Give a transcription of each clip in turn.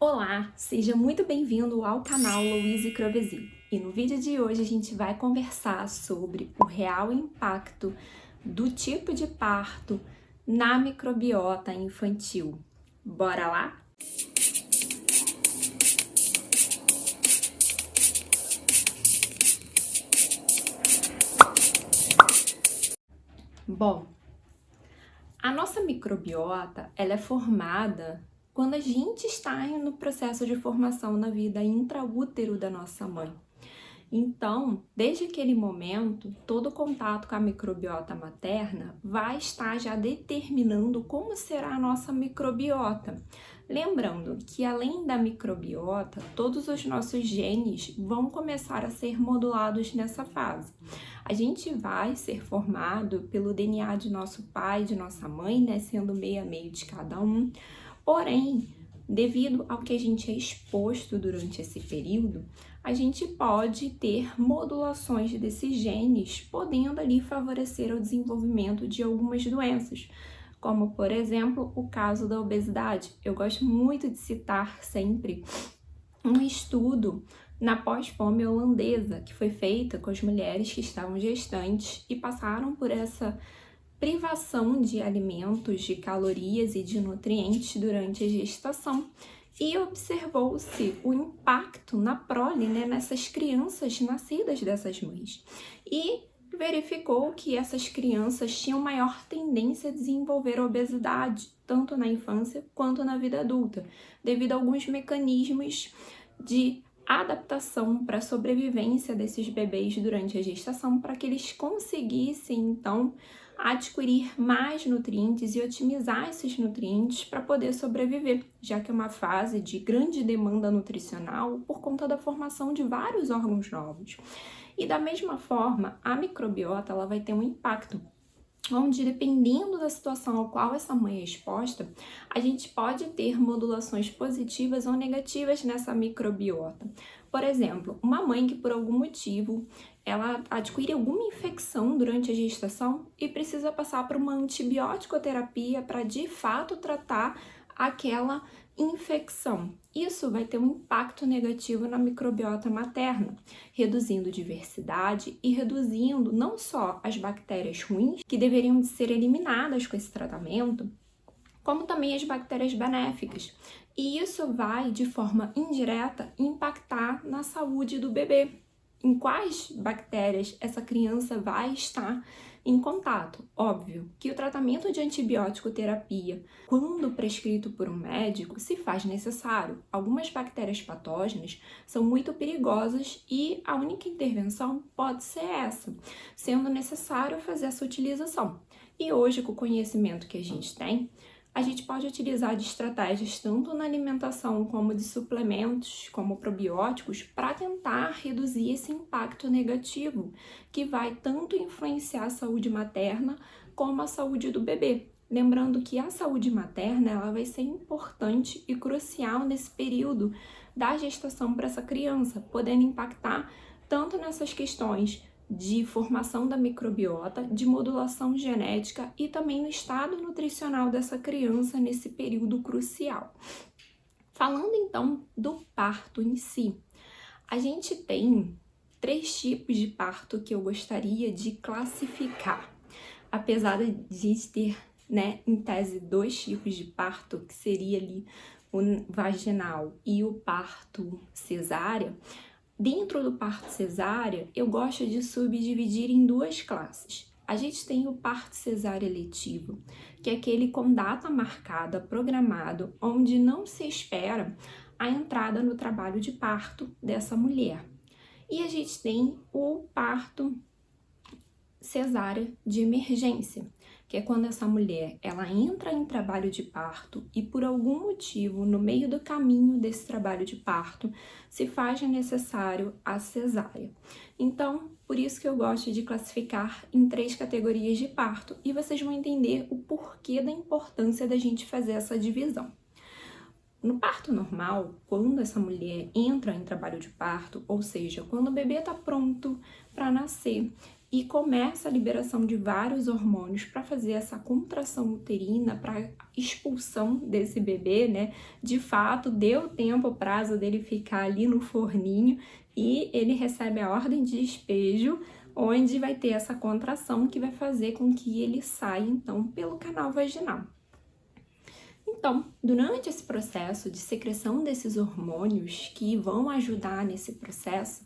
Olá, seja muito bem-vindo ao canal Louise Crovesi. E no vídeo de hoje a gente vai conversar sobre o real impacto do tipo de parto na microbiota infantil. Bora lá? Bom, a nossa microbiota, ela é formada quando a gente está no processo de formação na vida intraútero da nossa mãe. Então, desde aquele momento, todo contato com a microbiota materna vai estar já determinando como será a nossa microbiota. Lembrando que além da microbiota, todos os nossos genes vão começar a ser modulados nessa fase. A gente vai ser formado pelo DNA de nosso pai, de nossa mãe, né, sendo meio a meio de cada um. Porém, devido ao que a gente é exposto durante esse período, a gente pode ter modulações desses genes, podendo ali favorecer o desenvolvimento de algumas doenças, como, por exemplo, o caso da obesidade. Eu gosto muito de citar sempre um estudo na pós-fome holandesa, que foi feita com as mulheres que estavam gestantes e passaram por essa privação de alimentos, de calorias e de nutrientes durante a gestação. E observou-se o impacto na prole, né, nessas crianças nascidas dessas mães. E verificou que essas crianças tinham maior tendência a desenvolver obesidade, tanto na infância quanto na vida adulta, devido a alguns mecanismos de adaptação para a sobrevivência desses bebês durante a gestação, para que eles conseguissem, então, adquirir mais nutrientes e otimizar esses nutrientes para poder sobreviver, já que é uma fase de grande demanda nutricional por conta da formação de vários órgãos novos. E da mesma forma, a microbiota ela vai ter um impacto onde, dependendo da situação ao qual essa mãe é exposta, a gente pode ter modulações positivas ou negativas nessa microbiota. Por exemplo, uma mãe que por algum motivo ela adquire alguma infecção durante a gestação e precisa passar por uma antibiótico-terapia para de fato tratar aquela infecção. Isso vai ter um impacto negativo na microbiota materna, reduzindo diversidade e reduzindo não só as bactérias ruins, que deveriam de ser eliminadas com esse tratamento, como também as bactérias benéficas. E isso vai, de forma indireta, impactar na saúde do bebê. Em quais bactérias essa criança vai estar em contato? Óbvio que o tratamento de antibiótico terapia, quando prescrito por um médico, se faz necessário. Algumas bactérias patógenas são muito perigosas e a única intervenção pode ser essa, sendo necessário fazer essa utilização. E hoje, com o conhecimento que a gente tem, a gente pode utilizar de estratégias tanto na alimentação como de suplementos, como probióticos, para tentar reduzir esse impacto negativo que vai tanto influenciar a saúde materna como a saúde do bebê. Lembrando que a saúde materna ela vai ser importante e crucial nesse período da gestação para essa criança, podendo impactar tanto nessas questões de formação da microbiota, de modulação genética e também no estado nutricional dessa criança nesse período crucial. Falando então do parto em si, a gente tem 3 tipos de parto que eu gostaria de classificar. Apesar de ter, em tese, 2 tipos de parto, que seria ali o vaginal e o parto cesárea, dentro do parto cesárea, eu gosto de subdividir em 2 classes. A gente tem o parto cesárea letivo, que é aquele com data marcada, programado, onde não se espera a entrada no trabalho de parto dessa mulher. E a gente tem o parto cesárea de emergência, que é quando essa mulher ela entra em trabalho de parto e por algum motivo no meio do caminho desse trabalho de parto se faz necessário a cesárea. Então, por isso que eu gosto de classificar em 3 categorias de parto e vocês vão entender o porquê da importância da gente fazer essa divisão. No parto normal, quando essa mulher entra em trabalho de parto, ou seja, quando o bebê está pronto para nascer e começa a liberação de vários hormônios para fazer essa contração uterina, para expulsão desse bebê, né? De fato, deu tempo, o prazo dele ficar ali no forninho e ele recebe a ordem de despejo, onde vai ter essa contração que vai fazer com que ele saia, então, pelo canal vaginal. Então, durante esse processo de secreção desses hormônios que vão ajudar nesse processo,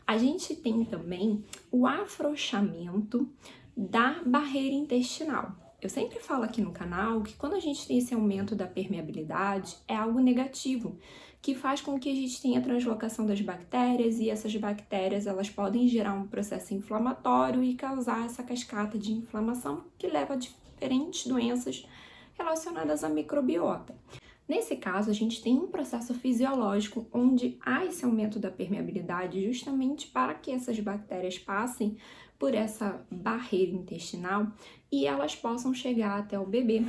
a gente tem também o afrouxamento da barreira intestinal. Eu sempre falo aqui no canal que quando a gente tem esse aumento da permeabilidade, é algo negativo, que faz com que a gente tenha a translocação das bactérias e essas bactérias elas podem gerar um processo inflamatório e causar essa cascata de inflamação que leva a diferentes doenças relacionadas à microbiota. Nesse caso, a gente tem um processo fisiológico onde há esse aumento da permeabilidade justamente para que essas bactérias passem por essa barreira intestinal e elas possam chegar até o bebê,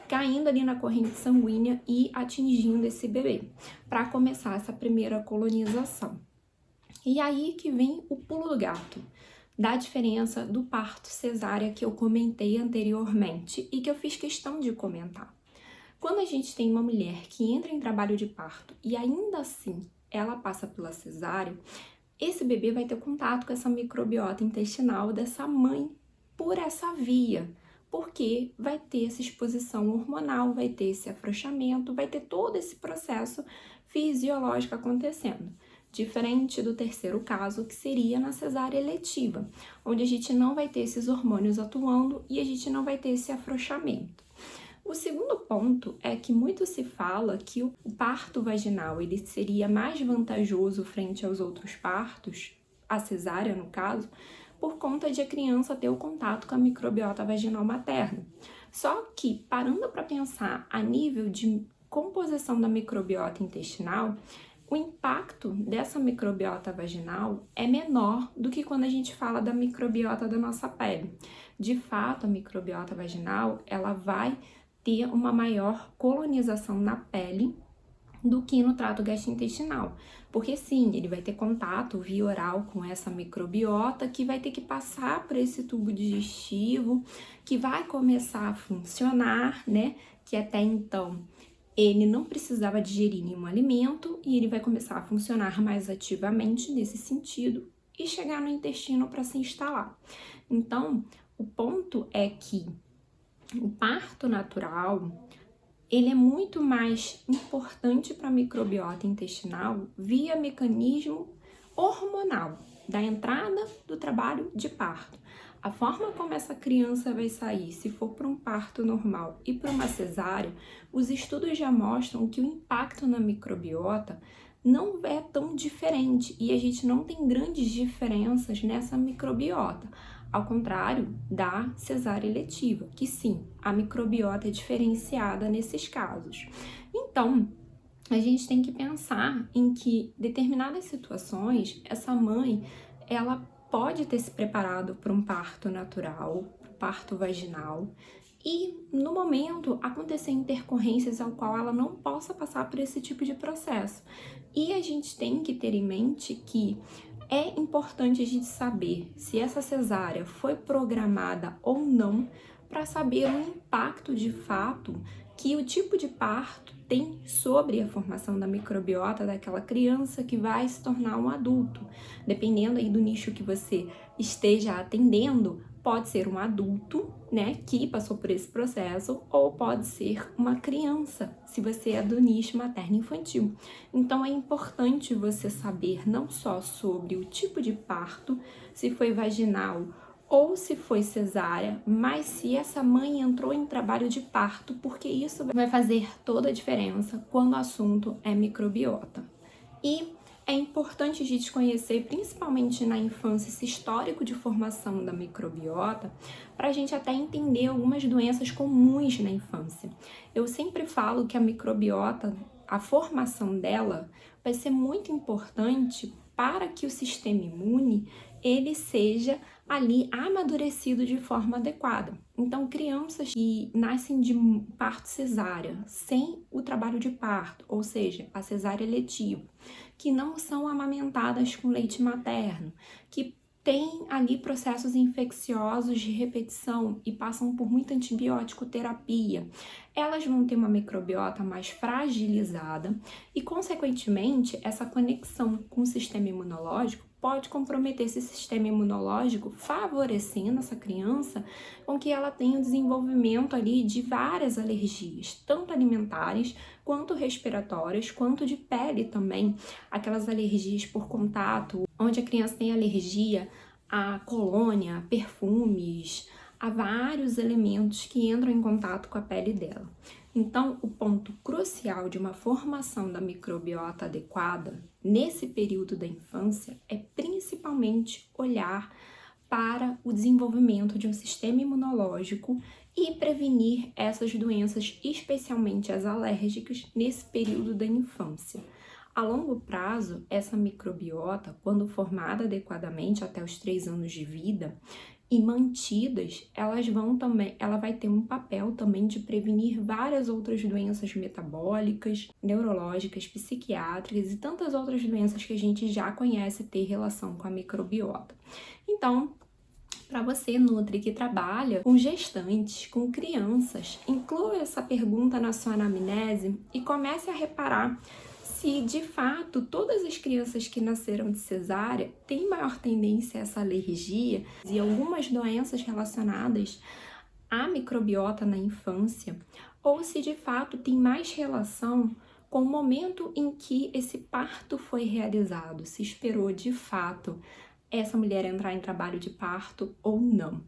caindo ali na corrente sanguínea e atingindo esse bebê, para começar essa primeira colonização. E aí que vem o pulo do gato, da diferença do parto cesárea que eu comentei anteriormente e que eu fiz questão de comentar. Quando a gente tem uma mulher que entra em trabalho de parto e ainda assim ela passa pela cesárea, esse bebê vai ter contato com essa microbiota intestinal dessa mãe por essa via, porque vai ter essa exposição hormonal, vai ter esse afrouxamento, vai ter todo esse processo fisiológico acontecendo. Diferente do terceiro caso, que seria na cesárea eletiva, onde a gente não vai ter esses hormônios atuando e a gente não vai ter esse afrouxamento. O segundo ponto é que muito se fala que o parto vaginal ele seria mais vantajoso frente aos outros partos, a cesárea no caso, por conta de a criança ter o contato com a microbiota vaginal materna. Só que, parando para pensar a nível de composição da microbiota intestinal, o impacto dessa microbiota vaginal é menor do que quando a gente fala da microbiota da nossa pele. De fato, a microbiota vaginal, ela vai ter uma maior colonização na pele do que no trato gastrointestinal. Porque sim, ele vai ter contato via oral com essa microbiota que vai ter que passar por esse tubo digestivo, que vai começar a funcionar, né? Que até então ele não precisava digerir nenhum alimento e ele vai começar a funcionar mais ativamente nesse sentido e chegar no intestino para se instalar. Então, o ponto é que o parto natural, ele é muito mais importante para a microbiota intestinal via mecanismo hormonal, da entrada do trabalho de parto. A forma como essa criança vai sair, se for para um parto normal e para uma cesárea, os estudos já mostram que o impacto na microbiota não é tão diferente e a gente não tem grandes diferenças nessa microbiota. Ao contrário da cesárea eletiva, que sim, a microbiota é diferenciada nesses casos. Então, a gente tem que pensar em que determinadas situações, essa mãe, ela pode ter se preparado para um parto natural, parto vaginal, e no momento acontecer intercorrências ao qual ela não possa passar por esse tipo de processo. E a gente tem que ter em mente que é importante a gente saber se essa cesárea foi programada ou não para saber o impacto de fato que o tipo de parto tem sobre a formação da microbiota daquela criança que vai se tornar um adulto. Dependendo aí do nicho que você esteja atendendo, pode ser um adulto, né, que passou por esse processo, ou pode ser uma criança, se você é do nicho materno-infantil. Então é importante você saber não só sobre o tipo de parto, se foi vaginal ou se foi cesárea, mas se essa mãe entrou em trabalho de parto, porque isso vai fazer toda a diferença quando o assunto é microbiota. E é importante a gente conhecer, principalmente na infância, esse histórico de formação da microbiota, para a gente até entender algumas doenças comuns na infância. Eu sempre falo que a microbiota, a formação dela, vai ser muito importante para que o sistema imune ele seja ali amadurecido de forma adequada. Então, crianças que nascem de parto cesárea, sem o trabalho de parto, ou seja, a cesárea eletiva, que não são amamentadas com leite materno, que têm ali processos infecciosos de repetição e passam por muita antibiótico terapia, elas vão ter uma microbiota mais fragilizada e, consequentemente, essa conexão com o sistema imunológico pode comprometer esse sistema imunológico, favorecendo essa criança com que ela tenha o desenvolvimento ali de várias alergias, tanto alimentares, quanto respiratórias, quanto de pele também, aquelas alergias por contato, onde a criança tem alergia a colônia, a perfumes, a vários elementos que entram em contato com a pele dela. Então, o ponto crucial de uma formação da microbiota adequada nesse período da infância é principalmente olhar para o desenvolvimento de um sistema imunológico e prevenir essas doenças, especialmente as alérgicas, nesse período da infância. A longo prazo, essa microbiota, quando formada adequadamente até os 3 anos de vida, e mantidas, ela vai ter um papel também de prevenir várias outras doenças metabólicas, neurológicas, psiquiátricas e tantas outras doenças que a gente já conhece ter relação com a microbiota. Então, para você, nutri, que trabalha com gestantes, com crianças, inclua essa pergunta na sua anamnese e comece a reparar se de fato todas as crianças que nasceram de cesárea têm maior tendência a essa alergia e algumas doenças relacionadas à microbiota na infância, ou se de fato tem mais relação com o momento em que esse parto foi realizado, se esperou de fato essa mulher entrar em trabalho de parto ou não.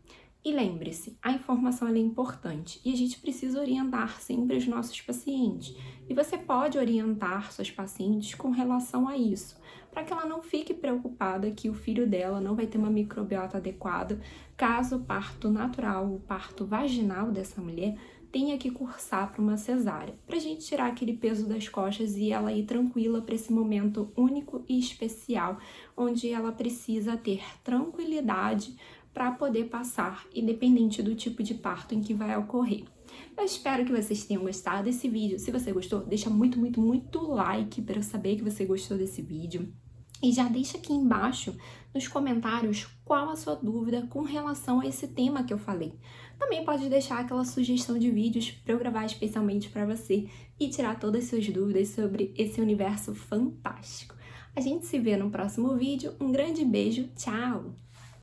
E lembre-se, a informação é importante e a gente precisa orientar sempre os nossos pacientes. E você pode orientar suas pacientes com relação a isso, para que ela não fique preocupada que o filho dela não vai ter uma microbiota adequada caso o parto natural, o parto vaginal dessa mulher tenha que cursar para uma cesárea, para a gente tirar aquele peso das costas e ela ir tranquila para esse momento único e especial, onde ela precisa ter tranquilidade para poder passar, independente do tipo de parto em que vai ocorrer. Eu espero que vocês tenham gostado desse vídeo. Se você gostou, deixa muito like para eu saber que você gostou desse vídeo. E já deixa aqui embaixo nos comentários qual a sua dúvida com relação a esse tema que eu falei. Também pode deixar aquela sugestão de vídeos para eu gravar especialmente para você e tirar todas as suas dúvidas sobre esse universo fantástico. A gente se vê no próximo vídeo. Um grande beijo, tchau!